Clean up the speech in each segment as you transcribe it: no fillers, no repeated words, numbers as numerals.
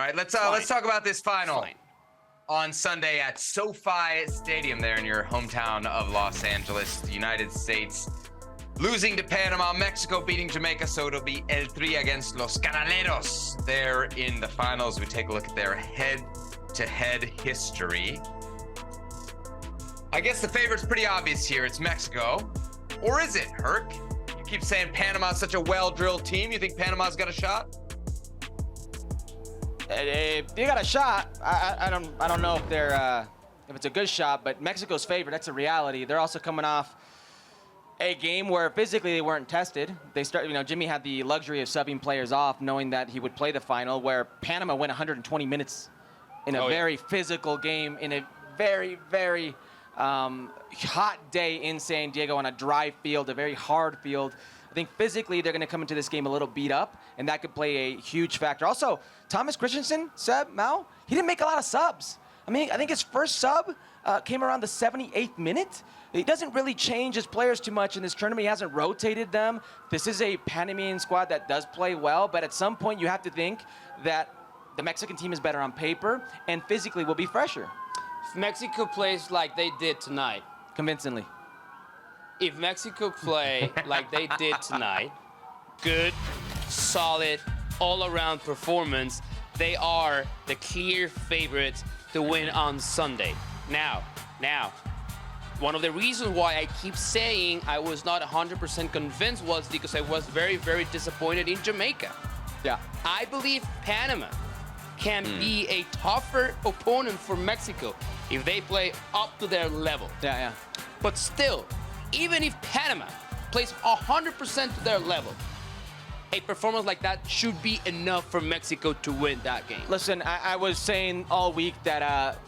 right, let's talk about this final on Sunday at SoFi Stadium there in your hometown of Los Angeles, the United States. Losing to Panama, Mexico beating Jamaica, so it'll be El Tri against Los Canaleros there in the finals. We take a look at their head-to-head history. I guess the favorite's pretty obvious here. It's Mexico. Or is it, Herc? You keep saying Panama's such a well-drilled team. You think Panama's got a shot? If they got a shot, I don't know if they're if it's a good shot, but Mexico's favorite. That's a reality. They're also coming off a game where physically they weren't tested. Jimmy had the luxury of subbing players off, knowing that he would play the final, where Panama went 120 minutes in a very physical game, in a very, very hot day in San Diego on a dry field, a very hard field. I think physically they're going to come into this game a little beat up, and that could play a huge factor. Also, Thomas Christensen, Seb, Mao, he didn't make a lot of subs. I mean, I think his first sub came around the 78th minute. He doesn't really change his players too much in this tournament. He hasn't rotated them. This is a Panamanian squad that does play well, but at some point you have to think that the Mexican team is better on paper and physically will be fresher. If Mexico plays like they did tonight. Convincingly. If Mexico play like they did tonight, good, solid, all-around performance, they are the clear favorites to win on Sunday. Now, one of the reasons why I keep saying I was not 100% convinced was because I was very, very disappointed in Jamaica. Yeah. I believe Panama can be a tougher opponent for Mexico if they play up to their level. Yeah. But still, even if Panama plays 100% to their level, a performance like that should be enough for Mexico to win that game. Listen, I was saying all week that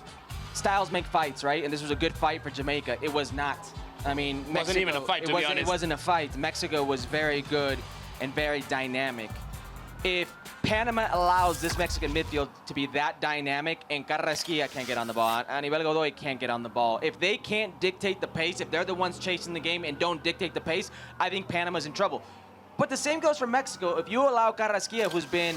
styles make fights, right? And this was a good fight for Jamaica. It was not. I mean, Mexico, wasn't even a fight, to be honest. It wasn't a fight. Mexico was very good and very dynamic. If Panama allows this Mexican midfield to be that dynamic and Carrasquilla can't get on the ball, and Anibal Godoy can't get on the ball, if they can't dictate the pace, if they're the ones chasing the game and don't dictate the pace, I think Panama's in trouble. But the same goes for Mexico. If you allow Carrasquilla, who's been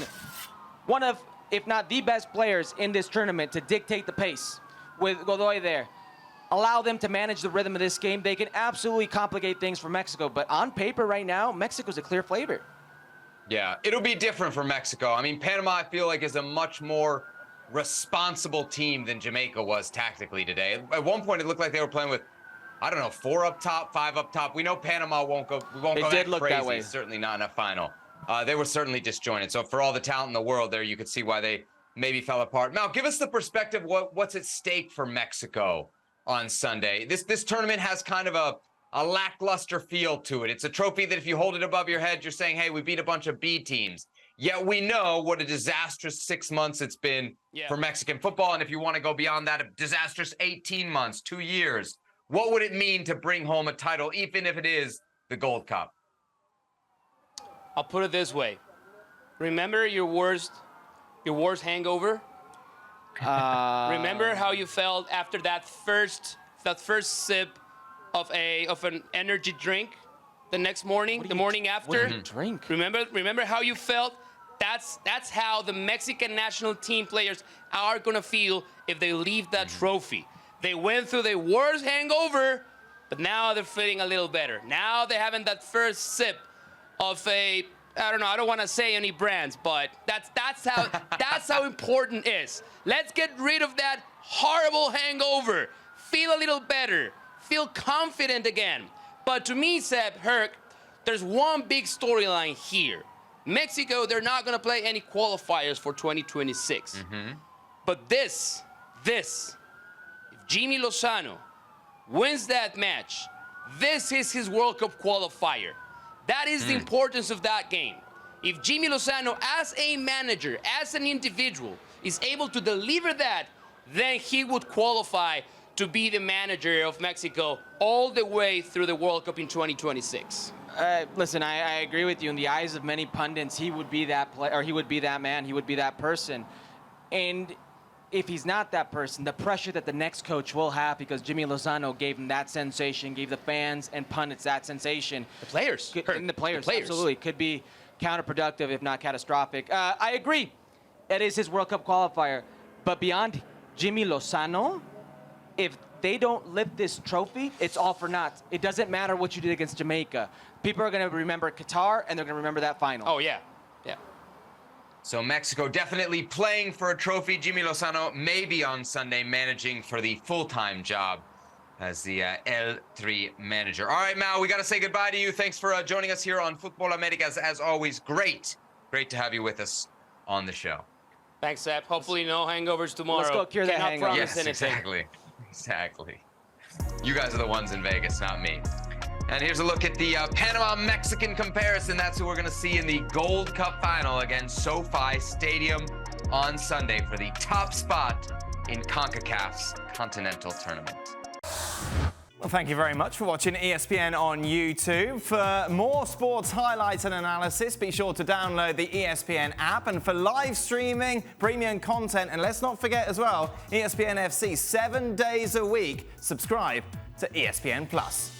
one of, if not the best players in this tournament, to dictate the pace, with Godoy there, allow them to manage the rhythm of this game, they can absolutely complicate things for Mexico. But on paper right now, Mexico's a clear favorite. Yeah, it'll be different for Mexico. I mean, Panama, I feel like, is a much more responsible team than Jamaica was tactically today. At one point, it looked like they were playing with, I don't know, 4 up top, 5 up top. We know Panama won't go that crazy. Certainly not in a final. They were certainly disjointed. So for all the talent in the world there, you could see why they maybe fell apart. Now, give us the perspective. What's at stake for Mexico on Sunday? This tournament has kind of a lackluster feel to it. It's a trophy that if you hold it above your head, you're saying, hey, we beat a bunch of B teams. Yet we know what a disastrous 6 months it's been for Mexican football. And if you want to go beyond that, a disastrous 18 months, 2 years. What would it mean to bring home a title, even if it is the Gold Cup? I'll put it this way. Remember your worst hangover? Remember how you felt after that first sip of an energy drink the next morning, the morning after? Drink? Remember how you felt? That's how the Mexican national team players are gonna feel if they leave that trophy. They went through the worst hangover, but now they're feeling a little better. Now they're having that first sip of I don't want to say any brands, but that's how important it is. Let's get rid of that horrible hangover. Feel a little better. Feel confident again. But to me, Seb, Herc, there's one big storyline here. Mexico, they're not going to play any qualifiers for 2026. But this, if Jimmy Lozano wins that match, this is his World Cup qualifier. That is the importance of that game. If Jimmy Lozano, as a manager, as an individual, is able to deliver that, then he would qualify to be the manager of Mexico all the way through the World Cup in 2026. Listen, I agree with you. In the eyes of many pundits, he would be that player, or he would be that man, he would be that person. And if he's not that person, the pressure that the next coach will have, because Jimmy Lozano gave him that sensation, gave the fans and pundits that sensation. The players. And the players, absolutely. Could be counterproductive, if not catastrophic. I agree. It is his World Cup qualifier. But beyond Jimmy Lozano, if they don't lift this trophy, it's all for naught. It doesn't matter what you did against Jamaica. People are going to remember Qatar, and they're going to remember that final. Oh, yeah. Yeah. So Mexico definitely playing for a trophy. Jimmy Lozano maybe on Sunday managing for the full-time job as the L3 manager. All right, Mal, we got to say goodbye to you. Thanks for joining us here on Football Americas. As always, great to have you with us on the show. Thanks, Seb. Hopefully no hangovers tomorrow. Let's go cure that Cannot hangover. promise Yes, anything. exactly. You guys are the ones in Vegas, not me. And here's a look at the Panama-Mexican comparison. That's who we're going to see in the Gold Cup final against SoFi Stadium on Sunday for the top spot in CONCACAF's Continental Tournament. Well, thank you very much for watching ESPN on YouTube. For more sports highlights and analysis, be sure to download the ESPN app. And for live streaming, premium content, and let's not forget as well, ESPN FC 7 days a week. Subscribe to ESPN Plus.